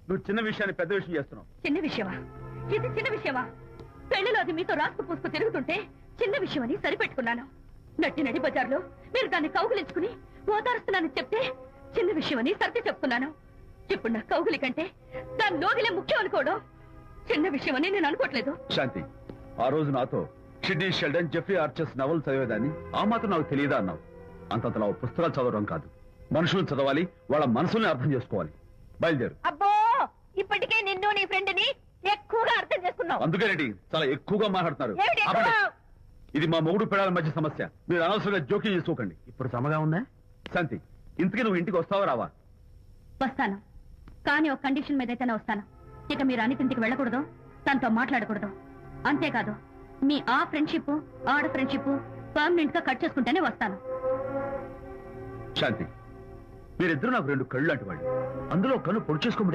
నువ్వు చిన్న విషయాన్ని పెద్ద విషయం చేస్తున్నావు. చిన్న విషయమా? ఇది చిన్న విషయమా? పెళ్లిలో అది మీతో రాసుకు పూసుకు తిరుగుతుంటే చిన్న విషయమని సరిపెట్టుకున్నాను. నడి బజార్లో మీరు దాన్ని కౌగులించుకుని ఓదారుస్తున్నానని చెప్తే చిన్న విషయమని సర్ది చెప్తున్నాను. ఇప్పుడు నా కౌగులి కంటే దాని లోగిలే ముఖ్యం అనుకోవడం చిన్న విషయమని నేను అనుకోవట్లేదు. శాంతి, ఆ రోజు నాతో షిడ్నీ షెల్డన్, జెఫ్రీ ఆర్చర్స్ నవలు చదివేదాన్ని ఆ మాత్రం నాకు తెలియదా అన్నావు. అంతంతలా పుస్తకాలు చదవడం కాదు, మనుషులు చదవాలి, వాళ్ళ మనసుల్ని అర్థం చేసుకోవాలి. బయలుదేరు. అబ్బో, ఇప్పటికే నిన్ను నీ ఫ్రెండ్ ని ఎక్కువగా అర్థం చేసుకున్నావు. అందుకేనండి చాలా ఎక్కువగా మాట్లాడుతున్నారు. ఏమిటి ఎక్కువ? ఇది మా మొగుడు పిల్లల మధ్య సమస్య. మీరు అనవసరంగా జోక్యం చేసుకోకండి. ఇప్పుడు సమగా ఉందా? శాంతి, ఇంతకీ నువ్వు ఇంటికి వస్తావా రావా? వస్తాను, కానీ ఒక కండిషన్ మీద అయితేనే వస్తాను. ఇక మీరు అనితింటికి వెళ్ళకూడదు, తనతో మాట్లాడకూడదు. అంతేకాదు, మీ ఆ ఫ్రెండ్షిప్ ఆడ ఫ్రెండ్షిప్ పర్మనెంట్ గా కట్ చేసుకుంటేనే వస్తాను. శాంతి, మీరిద్దరు నాకు రెండు కళ్ళు లాంటి వాళ్ళు. అందులో కన్ను పొడి చేసుకో